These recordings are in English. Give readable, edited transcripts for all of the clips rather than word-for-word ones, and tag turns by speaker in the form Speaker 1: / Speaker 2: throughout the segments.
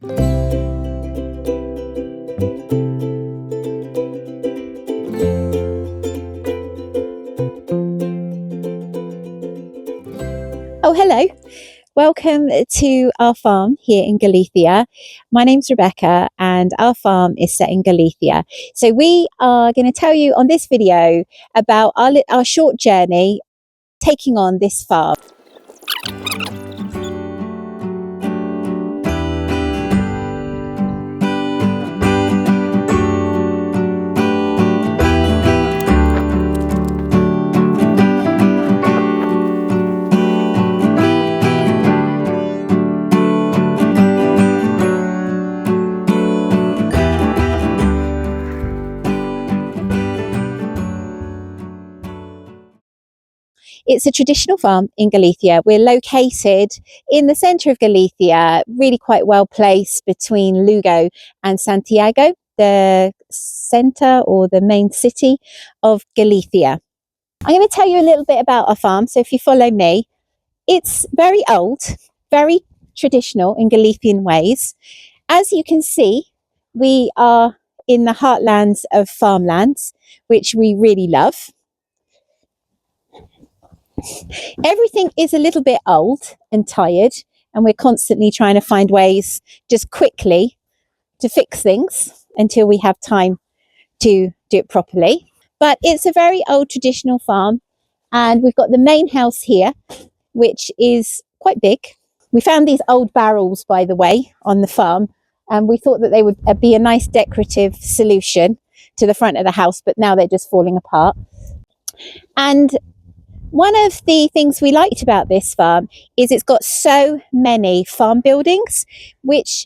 Speaker 1: Oh, hello. Welcome to our farm here in Galicia. My name's Rebecca and our farm is set in Galicia. So we are going to tell you on this video about our short journey taking on this farm. It's a traditional farm in Galicia. We're located in the centre of Galicia, really quite well placed between Lugo and Santiago, the centre or the main city of Galicia. I'm going to tell you a little bit about our farm, so if you follow me. It's very old, very traditional in Galician ways. As you can see, we are in the heartlands of farmlands, which we really love. Everything is a little bit old and tired, and we're constantly trying to find ways just quickly to fix things until we have time to do it properly. But it's a very old traditional farm, and we've got the main house here, which is quite big. We found these old barrels, by the way, on the farm, and we thought that they would be a nice decorative solution to the front of the house, but now they're just falling apart. And one of the things we liked about this farm is it's got so many farm buildings, which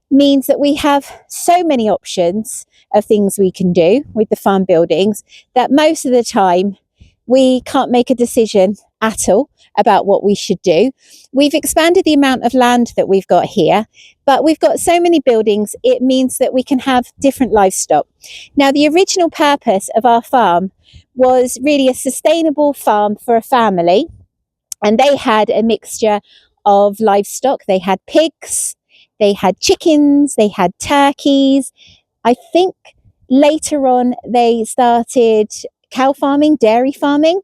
Speaker 1: means that we have so many options of things we can do with the farm buildings that most of the time we can't make a decision at all about what we should do. We've expanded the amount of land that we've got here, but we've got so many buildings, it means that we can have different livestock. Now, the original purpose of our farm was really a sustainable farm for a family, and they had a mixture of livestock. They had pigs, they had chickens, they had turkeys. I think later on they started cow farming, dairy farming,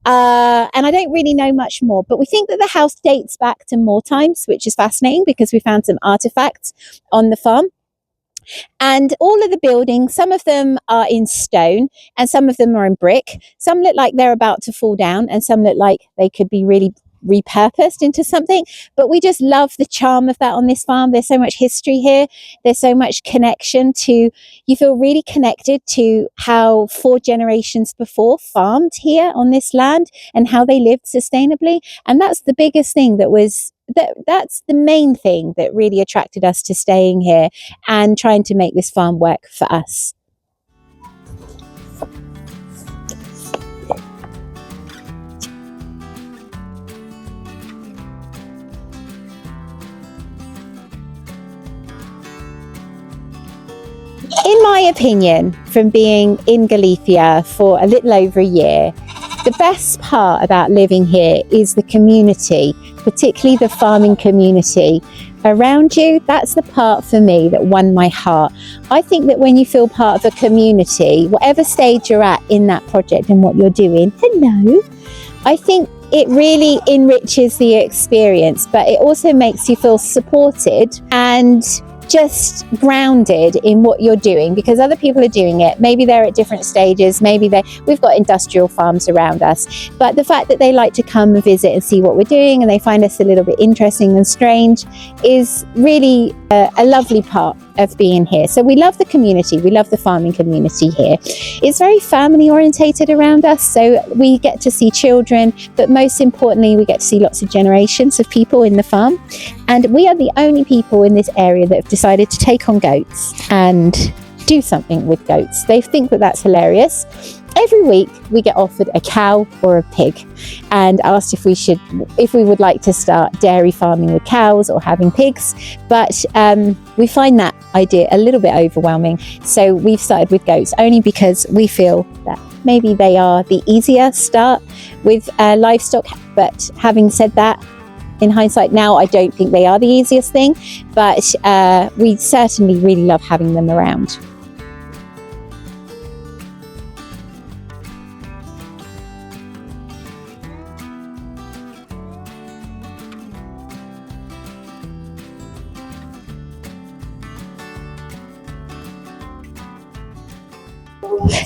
Speaker 1: and I don't really know much more, but we think that the house dates back to more times, which is fascinating because we found some artifacts on the farm. And all of the buildings, some of them are in stone and some of them are in brick. Some look like they're about to fall down and some look like they could be really repurposed into something, but we just love the charm of that on this farm. There's so much history here, there's so much connection to, you feel really connected to how 4 generations before farmed here on this land and how they lived sustainably. And that's the biggest thing that's the main thing that really attracted us to staying here and trying to make this farm work for us. In my opinion, from being in Galicia for a little over a year, the best part about living here is the community, particularly the farming community around you. That's the part for me that won my heart. I think that when you feel part of a community, whatever stage you're at in that project and what you're doing, I think it really enriches the experience, but it also makes you feel supported and just grounded in what you're doing, because other people are doing it. Maybe they're at different stages, we've got industrial farms around us, but the fact that they like to come and visit and see what we're doing and they find us a little bit interesting and strange is really a lovely part of being here. So we love the community, we love the farming community here. It's very family orientated around us, so we get to see children, but most importantly we get to see lots of generations of people in the farm. And we are the only people in this area that have decided to take on goats and do something with goats. They think that that's hilarious. Every week we get offered a cow or a pig and asked if we would like to start dairy farming with cows or having pigs, but we find that idea a little bit overwhelming. So we've started with goats only because we feel that maybe they are the easier start with livestock. But having said that, In hindsight now, I don't think they are the easiest thing, but we certainly really love having them around.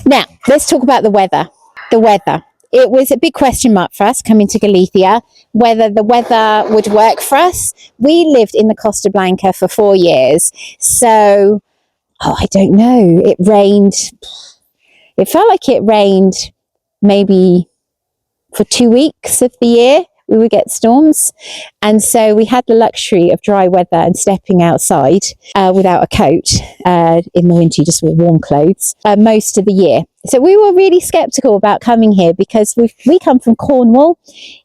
Speaker 1: Now, let's talk about the weather. The weather. It was a big question mark for us coming to Galicia, whether the weather would work for us. We lived in the Costa Blanca for 4 years. So, I don't know. It rained. It felt like it rained maybe for 2 weeks of the year. We would get storms. And so we had the luxury of dry weather and stepping outside without a coat. In the winter, you just wear warm clothes most of the year. So we were really sceptical about coming here because we come from Cornwall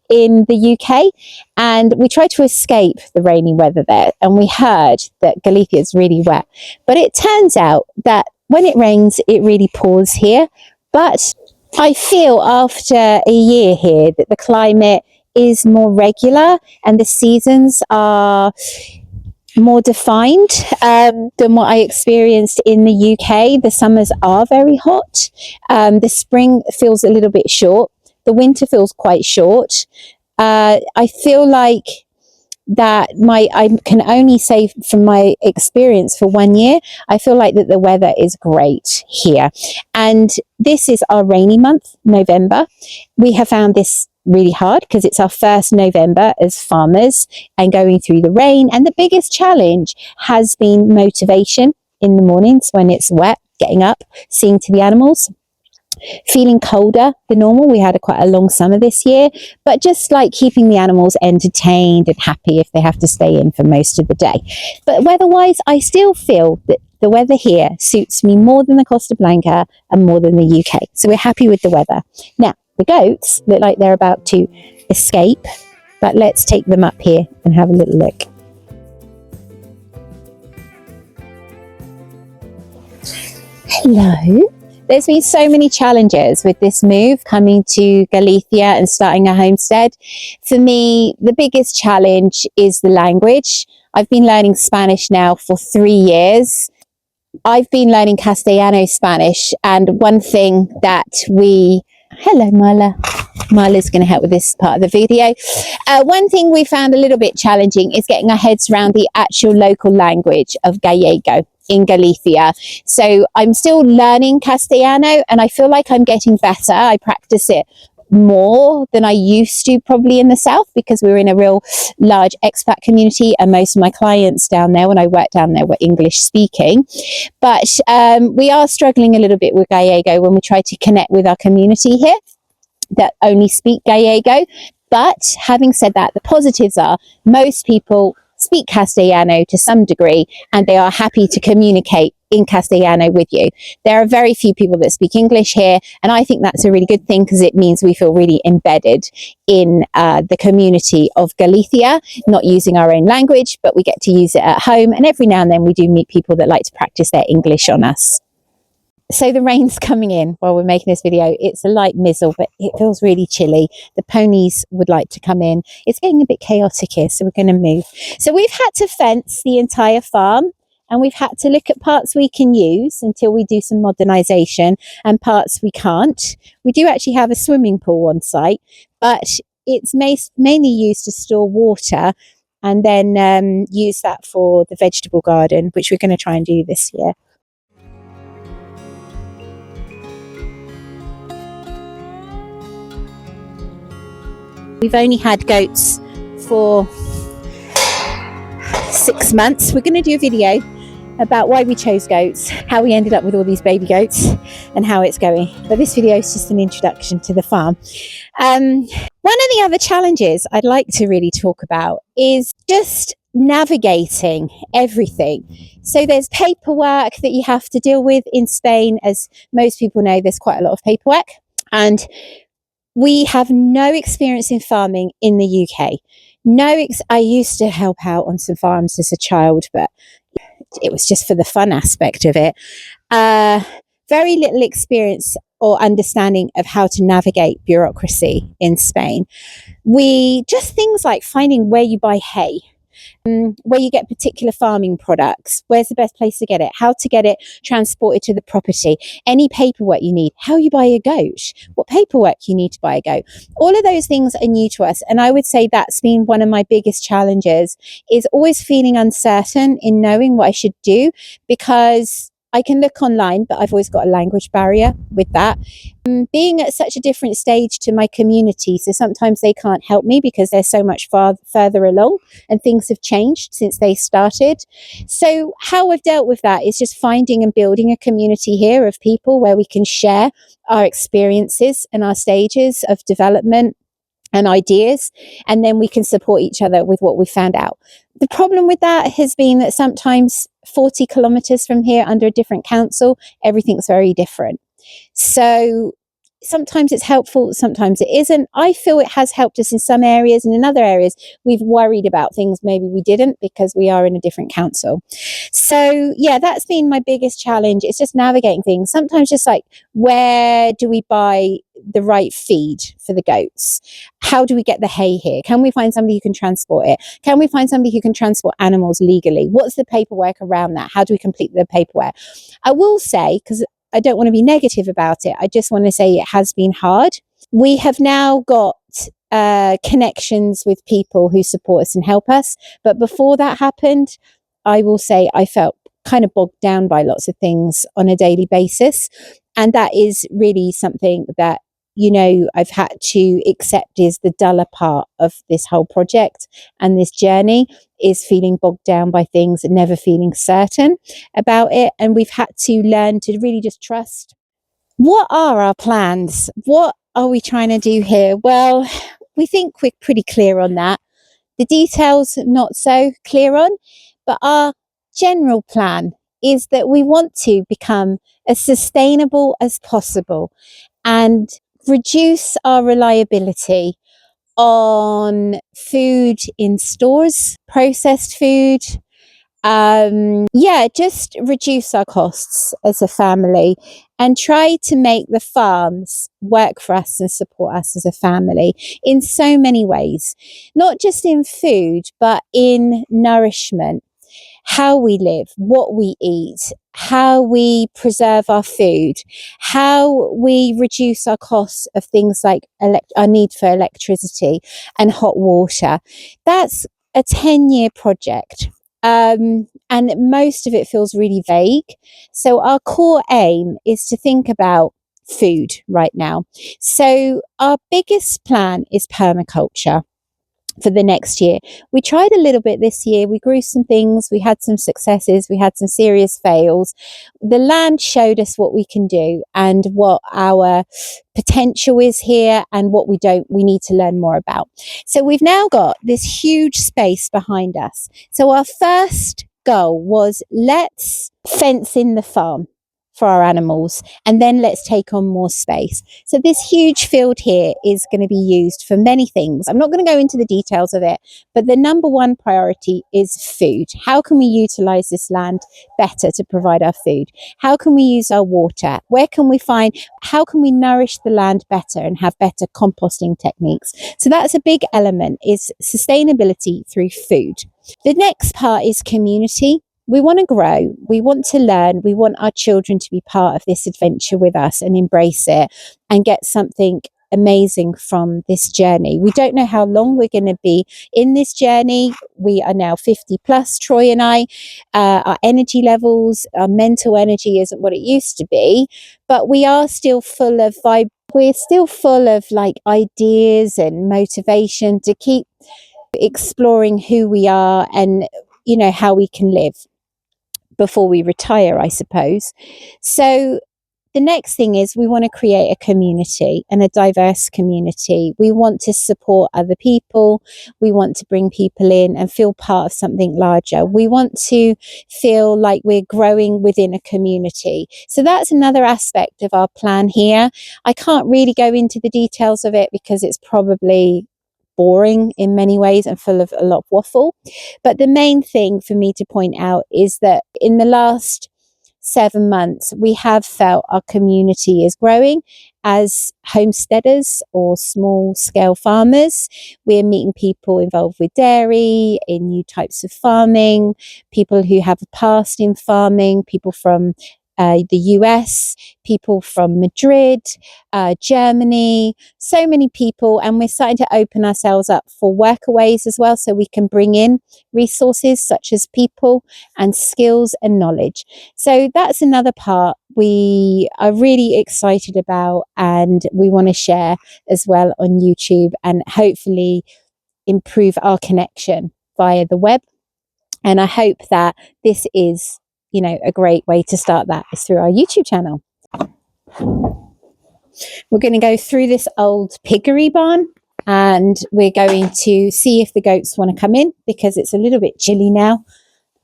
Speaker 1: in the UK, and we tried to escape the rainy weather there. And we heard that Galicia is really wet. But it turns out that when it rains, it really pours here. But I feel after a year here that the climate is more regular and the seasons are more defined than what I experienced in the UK. The summers are very hot. The spring feels a little bit short. The winter feels quite short. I feel like that I can only say from my experience for 1 year, I feel like that the weather is great here. And this is our rainy month, November. We have found this really hard because it's our first November as farmers and going through the rain. And the biggest challenge has been motivation in the mornings when it's wet, getting up, seeing to the animals. Feeling colder than normal. We had quite a long summer this year, but just like keeping the animals entertained and happy if they have to stay in for most of the day. But weather-wise, I still feel that the weather here suits me more than the Costa Blanca and more than the UK. So we're happy with the weather. Now, the goats look like they're about to escape, but let's take them up here and have a little look. Hello. There's been so many challenges with this move, coming to Galicia and starting a homestead. For me, the biggest challenge is the language. I've been learning Spanish now for 3 years. I've been learning Castellano Spanish, and one thing that hello Marla. Marla's going to help with this part of the video. One thing we found a little bit challenging is getting our heads around the actual local language of Gallego in Galicia. So I'm still learning Castellano and I feel like I'm getting better. I practice it more than I used to probably in the south because we were in a real large expat community and most of my clients down there when I worked down there were English speaking. But we are struggling a little bit with Gallego when we try to connect with our community here that only speak Gallego. But having said that, the positives are most people speak Castellano to some degree and they are happy to communicate in Castellano with you. There are very few people that speak English here, and I think that's a really good thing because it means we feel really embedded in the community of Galicia, not using our own language, but we get to use it at home, and every now and then we do meet people that like to practice their English on us. So the rain's coming in while we're making this video. It's a light mizzle, but it feels really chilly. The ponies would like to come in. It's getting a bit chaotic here, so we're going to move. So we've had to fence the entire farm, and we've had to look at parts we can use until we do some modernisation and parts we can't. We do actually have a swimming pool on site, but it's mainly used to store water and then use that for the vegetable garden, which we're going to try and do this year. We've only had goats for 6 months. We're going to do a video about why we chose goats, how we ended up with all these baby goats and how it's going. But this video is just an introduction to the farm. One of the other challenges I'd like to really talk about is just navigating everything. So there's paperwork that you have to deal with in Spain. As most people know, there's quite a lot of paperwork, and we have no experience in farming in the UK. I used to help out on some farms as a child, but it was just for the fun aspect of it. Very little experience or understanding of how to navigate bureaucracy in Spain. We just things like finding where you buy hay, where you get particular farming products, where's the best place to get it, how to get it transported to the property, any paperwork you need, how you buy a goat, what paperwork you need to buy a goat. All of those things are new to us. And I would say that's been one of my biggest challenges, is always feeling uncertain in knowing what I should do, because I can look online, but I've always got a language barrier with that. Being at such a different stage to my community, so sometimes they can't help me because they're so much further along and things have changed since they started. So how I've dealt with that is just finding and building a community here of people where we can share our experiences and our stages of development and ideas, and then we can support each other with what we found out. The problem with that has been that sometimes 40 kilometres from here, under a different council, everything's very different. So sometimes it's helpful, sometimes it isn't. I feel it has helped us in some areas, and in other areas we've worried about things maybe we didn't because we are in a different council. So yeah, that's been my biggest challenge. It's just navigating things. Sometimes just like, where do we buy the right feed for the goats? How do we get the hay here? Can we find somebody who can transport it? Can we find somebody who can transport animals legally? What's the paperwork around that? How do we complete the paperwork? I will say, because I don't want to be negative about it, I just want to say it has been hard. We have now got connections with people who support us and help us. But before that happened, I will say I felt kind of bogged down by lots of things on a daily basis. And that is really something that, you know, I've had to accept is the duller part of this whole project and this journey, is feeling bogged down by things and never feeling certain about it. And we've had to learn to really just trust. What are our plans? What are we trying to do here? Well, we think we're pretty clear on that. The details, not so clear on, but our general plan is that we want to become as sustainable as possible and reduce our reliability on food in stores, processed food. Just reduce our costs as a family and try to make the farms work for us and support us as a family in so many ways, not just in food, but in nourishment, how we live, what we eat, how we preserve our food, how we reduce our costs of things like our need for electricity and hot water. That's a 10-year project. And most of it feels really vague. So our core aim is to think about food right now. So our biggest plan is permaculture for the next year. We tried a little bit this year. We grew some things. We had some successes. We had some serious fails. The land showed us what we can do and what our potential is here and what we need to learn more about. So we've now got this huge space behind us. So our first goal was, let's fence in the farm for our animals, and then let's take on more space. So this huge field here is going to be used for many things. I'm not going to go into the details of it, but the number one priority is food. How can we utilize this land better to provide our food? How can we use our water? How can we nourish the land better and have better composting techniques? So that's a big element, is sustainability through food. The next part is community. We want to grow, we want to learn, we want our children to be part of this adventure with us and embrace it and get something amazing from this journey. We don't know how long we're going to be in this journey. We are now 50 plus, Troy and I. Our energy levels, our mental energy isn't what it used to be, but we are still full of we're still full of like ideas and motivation to keep exploring who we are and, you know, how we can live before we retire, I suppose. So the next thing is, we want to create a community, and a diverse community. We want to support other people. We want to bring people in and feel part of something larger. We want to feel like we're growing within a community. So that's another aspect of our plan here. I can't really go into the details of it because it's probably boring in many ways and full of a lot of waffle. But the main thing for me to point out is that in the last 7 months, we have felt our community is growing as homesteaders or small scale farmers. We're meeting people involved with dairy, in new types of farming, people who have a past in farming, people from the US, people from Madrid, Germany, so many people. And we're starting to open ourselves up for workaways as well, so we can bring in resources such as people and skills and knowledge. So that's another part we are really excited about, and we want to share as well on YouTube, and hopefully improve our connection via the web. And I hope that this is, a great way to start that is through our YouTube channel. We're going to go through this old piggery barn, and we're going to see if the goats want to come in, because it's a little bit chilly now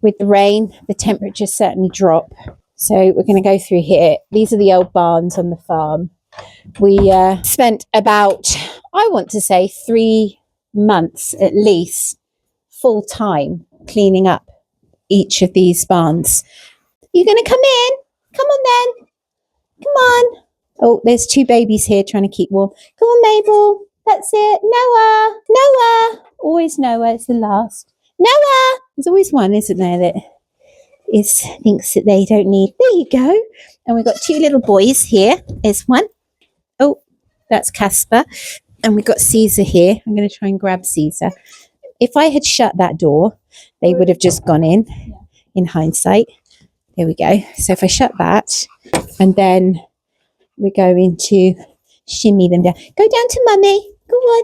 Speaker 1: with the rain. The temperatures certainly drop. So we're going to go through here. These are the old barns on the farm. We spent about, I want to say, 3 months at least full time cleaning up each of these barns. You going to come in? Come on then. Come on. Oh, there's 2 babies here trying to keep warm. Come on, Mabel. That's it. Noah. Noah. Always Noah. It's the last. Noah. There's always one, isn't there, that thinks that they don't need. There you go. And we've got 2 little boys here. There's one. Oh, that's Casper. And we've got Caesar here. I'm going to try and grab Caesar. If I had shut that door, they would have just gone in hindsight. There we go. So if I shut that, and then we're going to shimmy them down. Go down to mummy. Go on.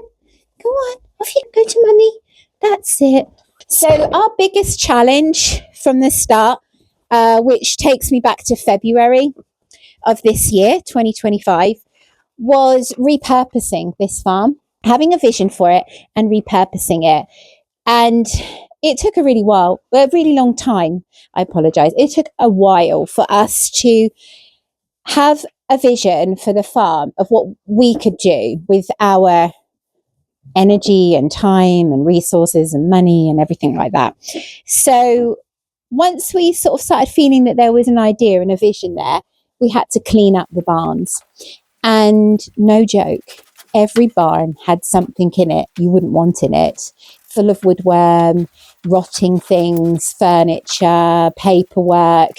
Speaker 1: Go on. Off you go to mummy. That's it. So our biggest challenge from the start, which takes me back to February of this year, 2025, was repurposing this farm, having a vision for it and repurposing it. And it took a really long time. I apologize. It took a while for us to have a vision for the farm of what we could do with our energy and time and resources and money and everything like that. So once we sort of started feeling that there was an idea and a vision there, we had to clean up the barns. And no joke, every barn had something in it you wouldn't want in it, full of woodworm, rotting things, furniture, paperwork,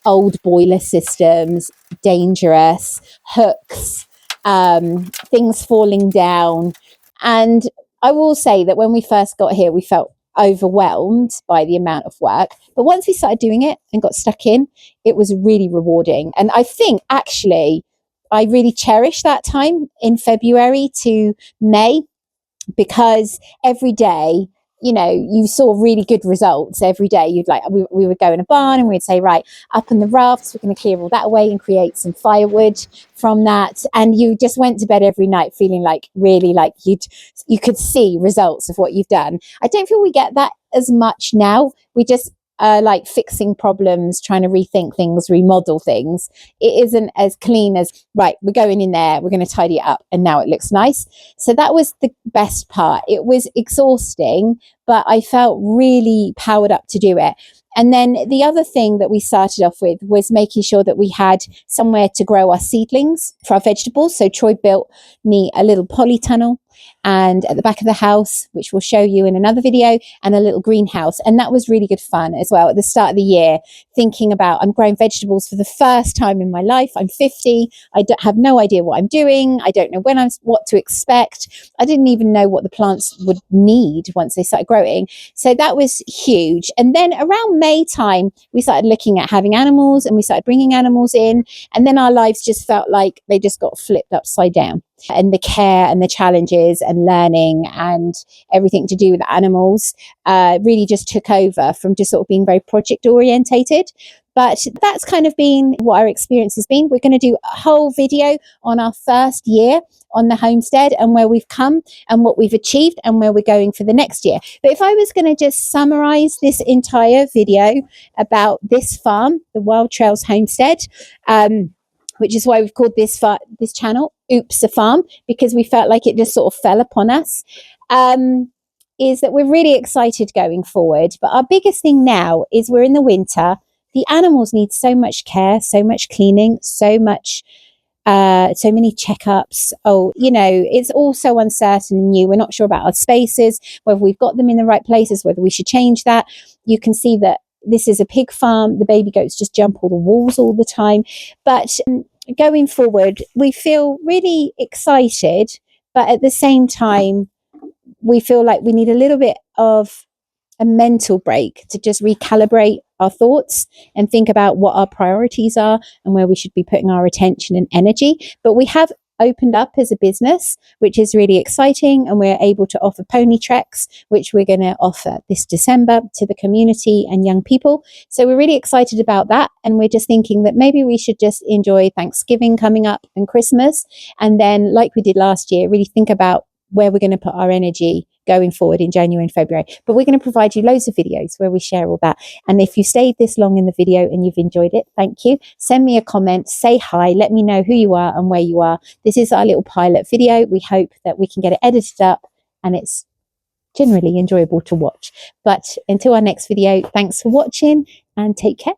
Speaker 1: old boiler systems, dangerous, hooks, things falling down. And I will say that when we first got here, we felt overwhelmed by the amount of work. But once we started doing it and got stuck in, it was really rewarding. And I think actually I really cherished that time in February to May, because every day, you saw really good results every day. We would go in a barn and we'd say, right, up in the rafts, we're going to clear all that away and create some firewood from that. And you just went to bed every night feeling like really like you could see results of what you've done. I don't feel we get that as much now. We just like fixing problems, trying to rethink things, remodel things. It isn't as clean as, right, we're going in there, we're going to tidy it up, and now it looks nice. So that was the best part. It was exhausting, but I felt really powered up to do it. And then the other thing that we started off with was making sure that we had somewhere to grow our seedlings for our vegetables. So Troy built me a little polytunnel, and at the back of the house, which we'll show you in another video, and a little greenhouse. And that was really good fun as well at the start of the year, thinking about, I'm growing vegetables for the first time in my life. I'm 50. I have no idea what I'm doing. I don't know what to expect. I didn't even know what the plants would need once they started growing. So that was huge. And then around May time, we started looking at having animals, and we started bringing animals in. And then our lives just felt like they just got flipped upside down. And the care and the challenges and learning and everything to do with animals really just took over from just sort of being very project orientated. But that's kind of been what our experience has been. We're going to do a whole video on our first year on the homestead and where we've come and what we've achieved and where we're going for the next year. But if I was going to just summarize this entire video about this farm, the Wild Trails Homestead, which is why we've called this channel Oops a Farm, because we felt like it just sort of fell upon us, is that we're really excited going forward. But our biggest thing now is we're in the winter. the animals need so much care, so much cleaning, so many checkups. Oh, you know, it's all so uncertain and new. We're not sure about our spaces, whether we've got them in the right places, whether we should change that. You can see that this is a pig farm. The baby goats just jump all the walls all the time. But going forward, we feel really excited, but at the same time, we feel like we need a little bit of a mental break to just recalibrate our thoughts and think about what our priorities are and where we should be putting our attention and energy. But we have opened up as a business, which is really exciting, and we're able to offer pony treks, which we're going to offer this December to the community and young people. So we're really excited about that, and we're just thinking that maybe we should just enjoy Thanksgiving coming up and Christmas, and then, like we did last year, really think about where we're going to put our energy going forward in January and February. But we're going to provide you loads of videos where we share all that. And if you stayed this long in the video and you've enjoyed it, thank you. Send me a comment, say hi, let me know who you are and where you are. This is our little pilot video. We hope that we can get it edited up and it's generally enjoyable to watch. But until our next video, thanks for watching and take care.